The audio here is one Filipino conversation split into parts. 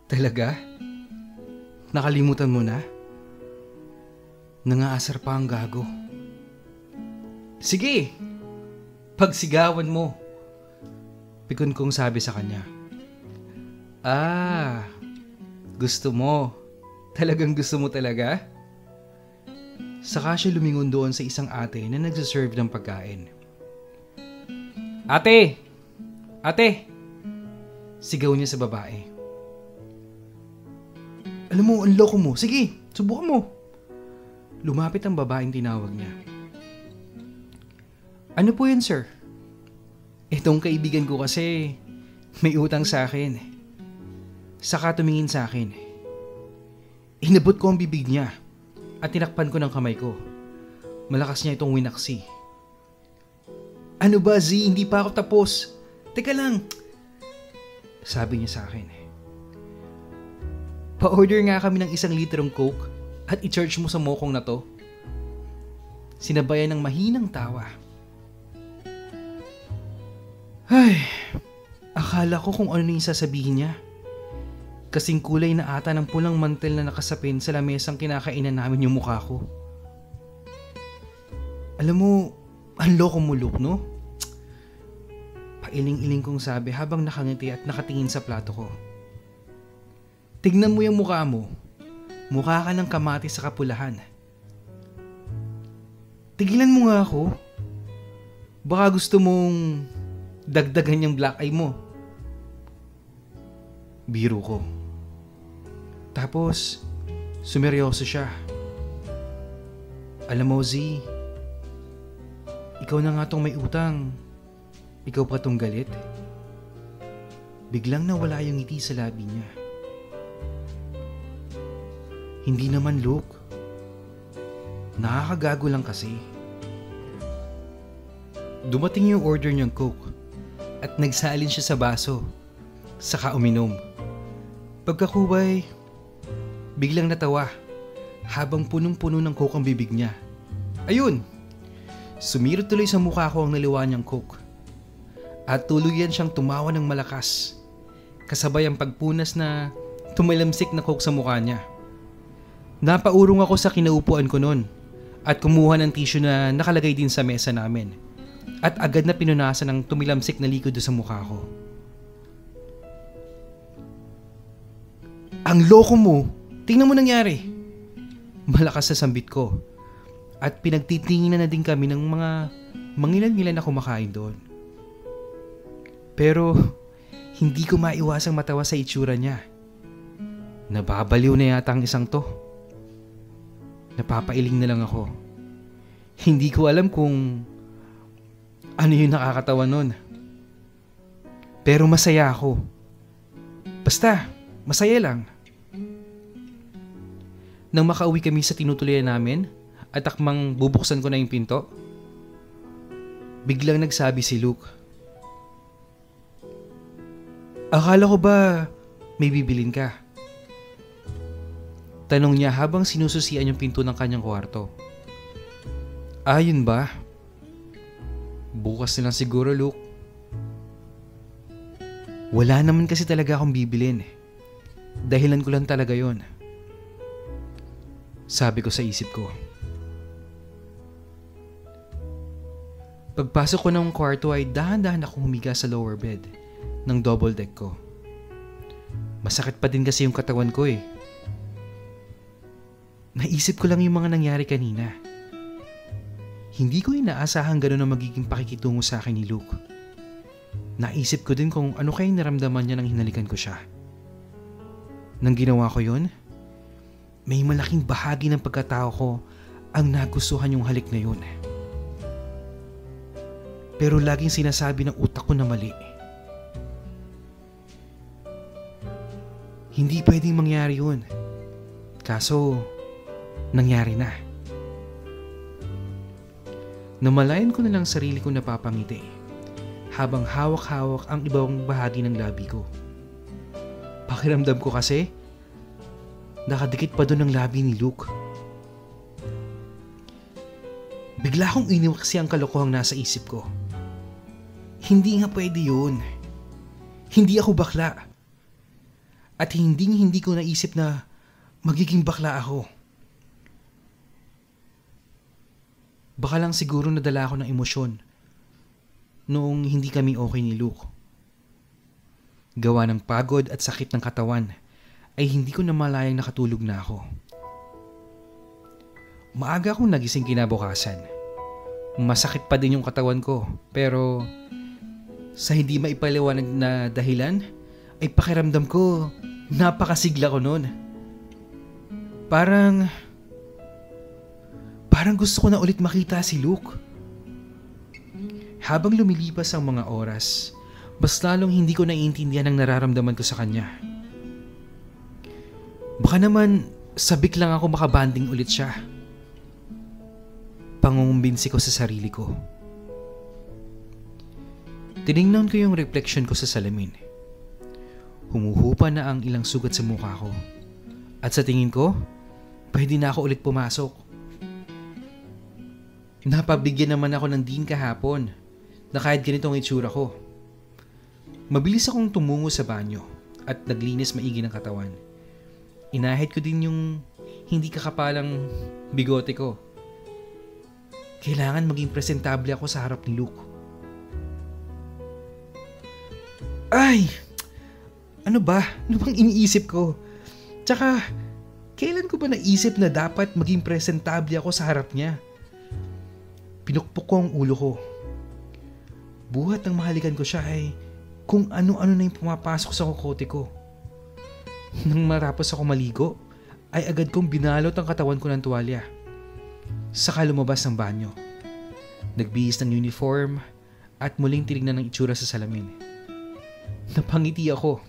Talaga? Nakalimutan mo na? Nangaasar pa ang gago. Sige! Pagsigawan mo. Pikon kong sabi sa kanya. Gusto mo. Talagang gusto mo talaga? Saka siya lumingon doon sa isang ate na nagsaserve ng pagkain. Ate! Ate! Sigaw niya sa babae. Alam mo, ang loko mo. Sige, subukan mo. Lumapit ang babaeng tinawag niya. Ano po yun, sir? Itong kaibigan ko kasi may utang sa akin. Saka tumingin sa akin. Inabot ko ang bibig niya at tinakpan ko ng kamay ko. Malakas niya itong winaksi. Ano ba, Z? Hindi pa ako tapos. Teka lang. Sabi niya sa akin. Pa-order nga kami ng 1 litrong Coke at i-charge mo sa mokong na to. Sinabayan ng mahinang tawa. Ay, akala ko kung ano yung sasabihin niya. Kasing kulay na ata ng pulang mantel na nakasapin sa lamesang kinakainan namin yung mukha ko. Alam mo, ang loko mo, Luke, no? Pailing-iling kong sabi habang nakangiti at nakatingin sa plato ko. Tignan mo yung mukha mo. Mukha ka ng kamatis sa kapulahan. Tigilan mo nga ako. Baka gusto mong dagdagan yung black eye mo. Biro ko. Tapos, sumeryoso siya. Alam mo, Z, ikaw na nga tong may utang. Ikaw pa tong galit. Biglang nawala yung ngiti sa labi niya. Hindi naman, Luke. Nakakagago lang kasi. Dumating yung order niyang Coke at nagsalin siya sa baso, saka uminom. Pagkakuway, biglang natawa habang punong-puno ng Coke ang bibig niya. Ayun! Sumirot tuloy sa mukha ko ang naliwa niyang Coke. At tuluyan siyang tumawa ng malakas, kasabay ang pagpunas na tumalamsik na Coke sa mukha niya. Napaurong ako sa kinaupuan ko noon at kumuha ng tissue na nakalagay din sa mesa namin at agad na pinunasan ng tumilamsik na liquid sa mukha ko. Ang loko mo! Tingnan mo nangyari! Malakas sa sambit ko at pinagtitinginan na din kami ng mga mangilan-ngilan na kumakain doon. Pero hindi ko maiwasang matawa sa itsura niya. Nababaliw na yata ang isang to. Napapailing na lang ako. Hindi ko alam kung ano yung nakakatawa nun. Pero masaya ako. Basta, masaya lang. Nang makauwi kami sa tinutuloyan namin at akmang bubuksan ko na yung pinto, biglang nagsabi si Luke. Akala ko ba may bibilin ka? Tanong niya habang sinususian yung pinto ng kanyang kwarto. Yun ba? Bukas na lang siguro, Luke. Wala naman kasi talaga akong bibilin. Dahilan ko lang talaga yon. Sabi ko sa isip ko. Pagpasok ko ng kwarto ay dahan-dahan akong humiga sa lower bed ng double deck ko. Masakit pa din kasi yung katawan ko eh. Naisip ko lang yung mga nangyari kanina. Hindi ko inaasahan gano'n ang magiging pakikitungo sa akin ni Luke. Naisip ko din kung ano kayang naramdaman niya nang hinalikan ko siya. Nang ginawa ko yun, may malaking bahagi ng pagkatao ko ang nagustuhan yung halik na yun. Pero laging sinasabi ng utak ko na mali. Hindi pwedeng mangyari yun. Kaso, nangyari na. Namalayan ko na lang sarili kong napapangiti habang hawak-hawak ang ibang bahagi ng labi ko. Pakiramdam ko kasi, nakadikit pa doon ang labi ni Luke. Bigla akong iniwaksi ang kalokohang nasa isip ko. Hindi nga pwede yun. Hindi ako bakla. At hindi ko naisip na magiging bakla ako. Baka lang siguro nadala ako ng emosyon noong hindi kami okay ni Luke. Gawa ng pagod at sakit ng katawan ay hindi ko namalayang nakatulog na ako. Maaga akong nagising kinabukasan. Masakit pa din yung katawan ko, pero sa hindi maipaliwanag na dahilan ay pakiramdam ko napakasigla ko noon. Parang gusto ko na ulit makita si Luke. Habang lumilipas ang mga oras, mas lalong hindi ko naiintindihan ang nararamdaman ko sa kanya. Baka naman sabik lang ako makabanding ulit siya. Pangungumbinsi ko sa sarili ko. Tiningnan ko yung reflection ko sa salamin. Humuhupa na ang ilang sugat sa mukha ko. At sa tingin ko, pwede na ako ulit pumasok. Napabigyan naman ako ng din kahapon na kahit ganitong itsura ko. Mabilis akong tumungo sa banyo at naglinis maigi ng katawan. Inahit ko din yung hindi kakapalang bigote ko. Kailangan maging presentable ako sa harap ni Luke. Ay! Ano ba? Ano bang iniisip ko? Tsaka, kailan ko ba naisip na dapat maging presentable ako sa harap niya? Pinukpok ko ang ulo ko. Buhat ng mahalikan ko siya ay kung ano-ano na yung pumapasok sa kokote ko. Nang marapos ako maligo, ay agad kong binalot ang katawan ko ng tuwalya. Saka lumabas ng banyo. Nagbihis ng uniform at muling tinignan ng itsura sa salamin. Napangiti ako.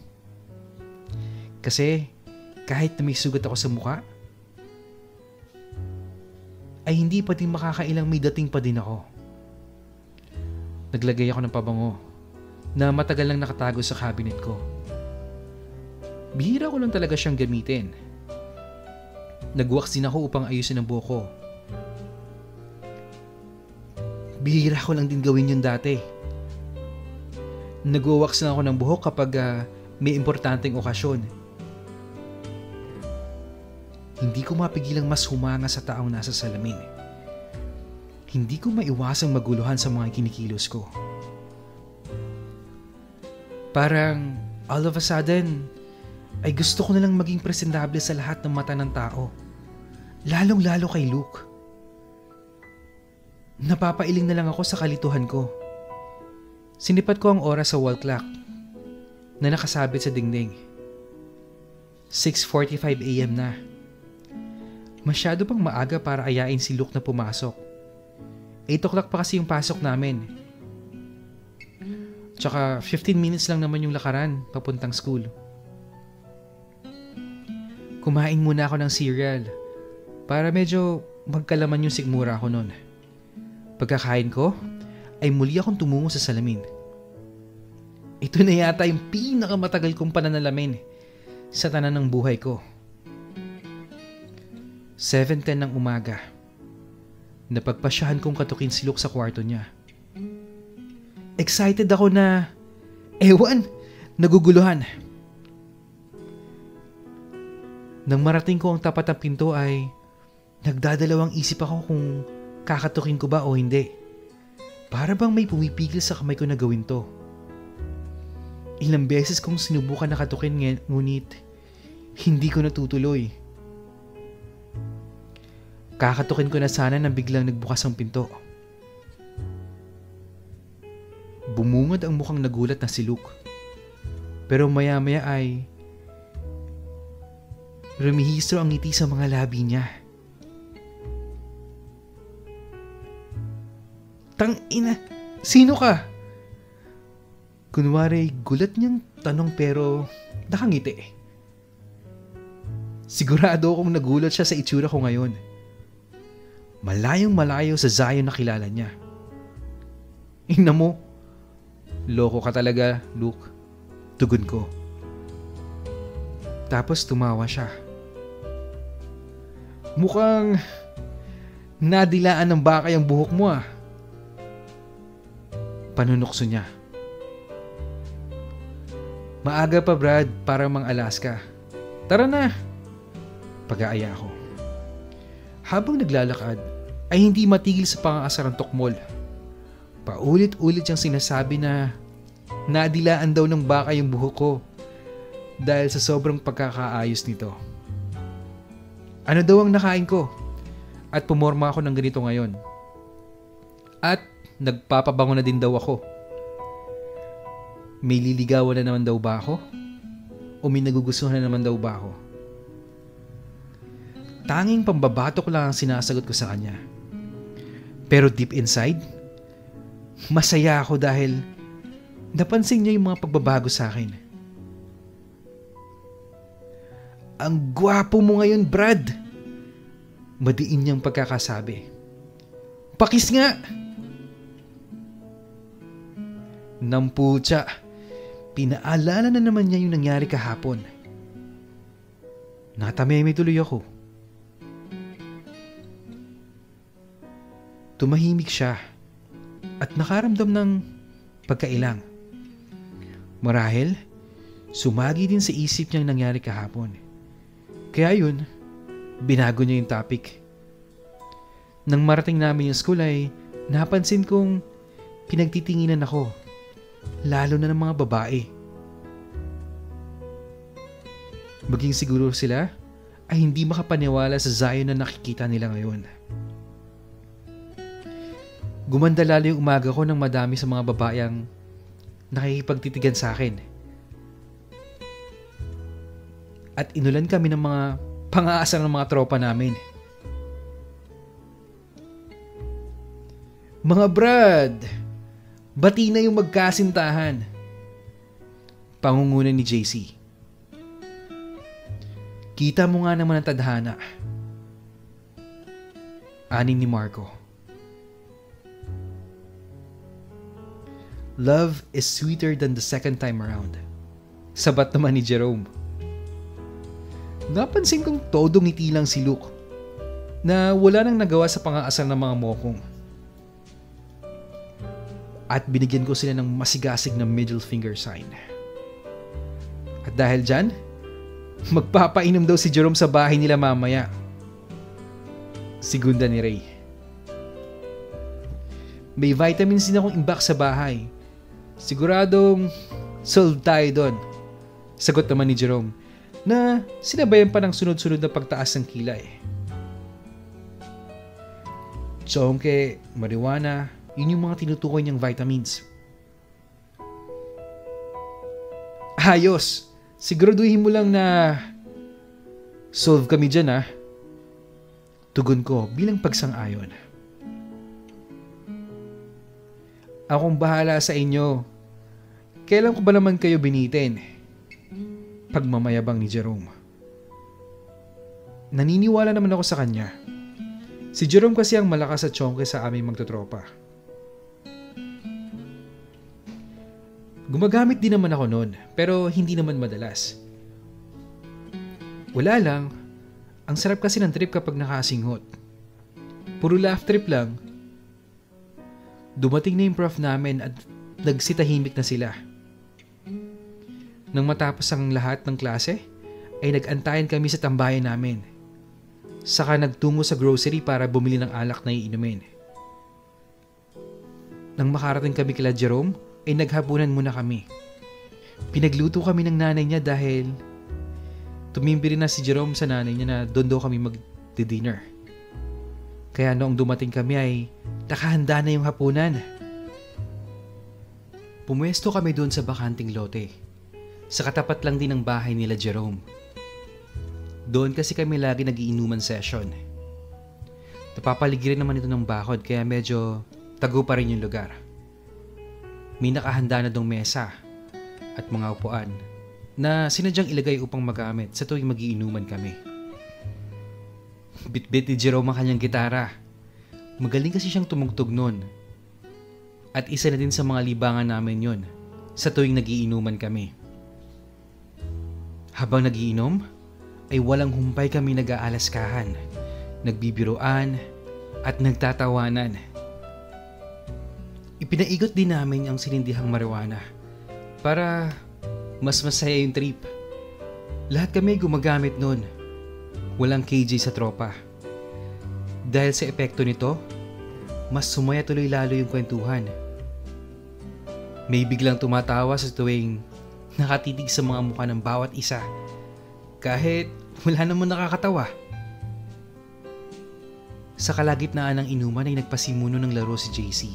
Kasi kahit na may sugat ako sa mukha, ay hindi pa din makakailang may dating pa din ako. Naglagay ako ng pabango na matagal lang nakatago sa cabinet ko. Bihira ko lang talaga siyang gamitin. Nag-wax din ako upang ayusin ang buhok ko. Bihira ko lang din gawin yun dati. Nag-wax lang ako ng buhok kapag may importanteng okasyon. Hindi ko mapigilang mas humanga sa taong nasa salamin. Hindi ko maiwasang maguluhan sa mga kinikilos ko. Parang all of a sudden, ay gusto ko nalang maging presentable sa lahat ng mata ng tao. Lalong-lalo kay Luke. Napapailing na lang ako sa kalituhan ko. Sinipat ko ang oras sa wall clock na nakasabit sa dingding. 6:45 AM na. Masyado pang maaga para ayain si Luke na pumasok. 8 o'clock pa kasi yung pasok namin. Tsaka 15 minutes lang naman yung lakaran papuntang school. Kumain muna ako ng cereal para medyo magkalaman yung sigmura ko nun. Pagkakain ko, ay muli akong tumungo sa salamin. Ito na yata yung pinakamatagal kong pananalamin sa tanan ng buhay ko. 7:10 ng umaga. Napagpasyahan kong katukin si Luke sa kwarto niya. Excited ako na, naguguluhan. Nang marating ko ang tapat ng pinto ay nagdadalawang isip ako kung kakatukin ko ba o hindi. Para bang may pumipigil sa kamay ko na gawin to. Ilang beses kong sinubukan na katukin ngunit hindi ko natutuloy. Kakatukin ko na sana nang biglang nagbukas ang pinto. Bumungad ang mukhang nagulat na si Luke. Pero maya-maya ay rumihistro ang ngiti sa mga labi niya. Tangina, sino ka? Kunwari gulat niyang tanong pero nakangiti. Sigurado akong nagulat siya sa itsura ko ngayon. Malayong malayo sa Zion na kilala niya. Ina mo, loko ka talaga, Luke. Tugon ko. Tapos tumawa siya. Mukhang nadilaan ng bakay ang buhok mo ah. Panunukso niya. Maaga pa Brad, para mang Alaska. Tara na! Pag-aaya ko. Habang naglalakad, ay hindi matigil sa pangaasar ang tukmol. Paulit-ulit siyang sinasabi na nadilaan daw ng baka yung buhok ko dahil sa sobrang pagkakaayos nito. Ano daw ang nakain ko? At pumorma ako ng ganito ngayon. At nagpapabango na din daw ako. May liligawan na naman daw ba ako? O may nagugustuhan na naman daw ba ako? Tanging pambabatok lang ang sinasagot ko sa kanya. Pero deep inside, masaya ako dahil napansin niya yung mga pagbabago sa akin. Ang gwapo mo ngayon, Brad! Madiin niyang pagkakasabi. Pakis nga! Namputya. Pinaalala na naman niya yung nangyari kahapon. Natameme tuloy ako. Tumahimik siya at nakaramdam ng pagkailang. Marahil, sumagi din sa isip niya ang nangyari kahapon. Kaya yun, binago niya yung topic. Nang marating namin yung school ay napansin kong pinagtitinginan ako. Lalo na ng mga babae. Maging siguro sila ay hindi makapaniwala sa Zion na nakikita nila ngayon. Gumanda lalo yung umaga ko nang madami sa mga babae ang nakikipagtitigan sa akin. At inulan kami ng mga pang-aasar ng mga tropa namin. Mga Brad! Bati na yung magkasintahan. Pangunguna ni JC. Kita mo nga naman ang tadhana. Anin ni Marco. Love is sweeter than the second time around. Sabat naman ni Jerome. Napansin kong todo ngiti lang si Luke na wala nang nagawa sa pang-aasar ng mga mokong. At binigyan ko sila ng masigasig na middle finger sign. At dahil dyan, magpapainom daw si Jerome sa bahay nila mamaya. Sigunda ni Ray. May vitamins din akong imbak sa bahay. Siguradong solve tayo doon. Sagot naman ni Jerome na sinabayan pa ng sunod-sunod na pagtaas ng kilay. Chonke, marijuana, yun yung mga tinutukoy niyang vitamins. Ayos! Siguraduhin mo lang na solve kami dyan ha. Tugon ko bilang pagsang-ayon. Akong bahala sa inyo. Kailan ko ba naman kayo binitin? Pagmamayabang ni Jerome. Naniniwala naman ako sa kanya. Si Jerome kasi ang malakas at chonke sa aming magtotropa. Gumagamit din naman ako noon, pero hindi naman madalas. Wala lang, ang sarap kasi ng trip kapag nakasinghot. Puro laugh trip lang. Dumating na yung prof namin at nagsitahimik na sila. Nang matapos ang lahat ng klase, ay nag-antayan kami sa tambayan namin. Saka nagtungo sa grocery para bumili ng alak na iinumin. Nang makarating kami kila Jerome, ay naghapunan muna kami. Pinagluto kami ng nanay niya dahil tumimbiri na si Jerome sa nanay niya na doon daw kami mag-dinner. Kaya noong dumating kami ay nakahanda na yung hapunan. Pumuesto kami doon sa bakanting lote. Sa katapat lang din ng bahay nila Jerome. Doon kasi kami lagi nagiinuman session. Napapaligiran naman ito ng bakod kaya medyo tago pa rin yung lugar. May nakahanda na dong mesa at mga upuan na sinadyang ilagay upang magamit sa tuwing magiinuman kami. Bit-bit ni Jerome ang kanyang gitara. Magaling kasi siyang tumugtog nun. At isa na din sa mga libangan namin yon sa tuwing nagiinuman kami. Habang nagiinom, ay walang humpay kami nag-aalaskahan, nagbibiruan at nagtatawanan. Ipinaigot din namin ang sinindihang marijuana para mas masaya yung trip. Lahat kami gumagamit nun. Walang KJ sa tropa. Dahil sa epekto nito, mas sumaya tuloy lalo yung kwentuhan. May biglang tumatawa sa tuwing nakatitig sa mga mukha ng bawat isa. Kahit wala namang nakakatawa. Sa kalagitnaan ng inuman ay nagpasimuno ng laro si JC.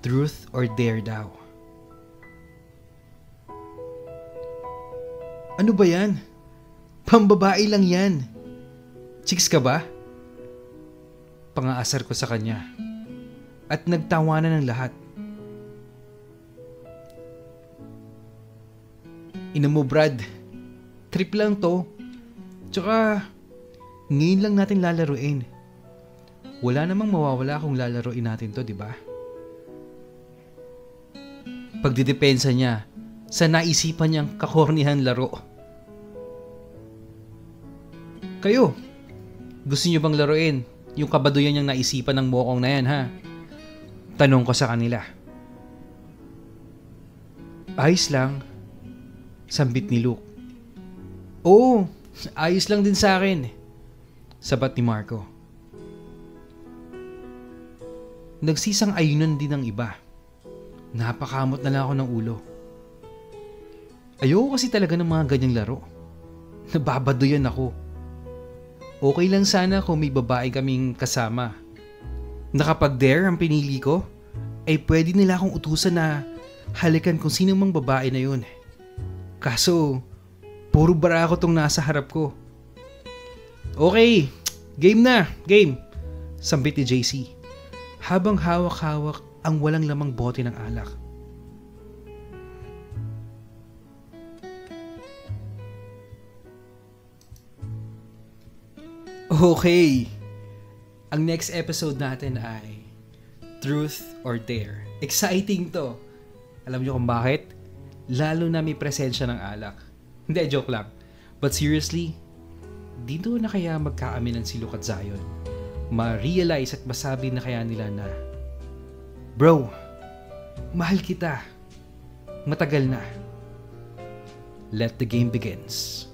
Truth or Dare daw. Ano ba yan? Pambabae lang yan. Chicks ka ba? Pangaasar ko sa kanya. At nagtawanan ng lahat. Ina mo Brad, trip lang to. Tsaka, ngayon lang natin lalaruin. Wala namang mawawala kung lalaruin natin to, di ba? Pagdidepensa niya sa naisipan niyang kakornihan laro. Kayo, gusto niyo bang laruin yung kabaduyan niyang naisipan ng mokong na yan, ha? Tanong ko sa kanila. Ayos lang, sambit ni Luke. Oo, ayos lang din sa akin, sabat ni Marco. Nagsisang ayunan din ng iba. Napakamot na lang ako ng ulo. Ayoko kasi talaga ng mga ganyang laro. Nababaduyan ako. Okay lang sana kung may babae kaming kasama. Na kapag dare ang pinili ko, ay pwede nila akong utusan na halikan kung sino mang babae na yun. Kaso, puro barako tong nasa harap ko. Okay, game na, game, sambit ni JC. Habang hawak-hawak ang walang lamang bote ng alak. Okay, ang next episode natin ay Truth or Dare. Exciting to. Alam niyo kung bakit? Lalo na may presensya ng alak. Hindi, joke lang. But seriously, dito na kaya magkaaminan si Luke at Zion? Ma-realize at masabi na kaya nila na, bro, mahal kita. Matagal na. Let the game begins.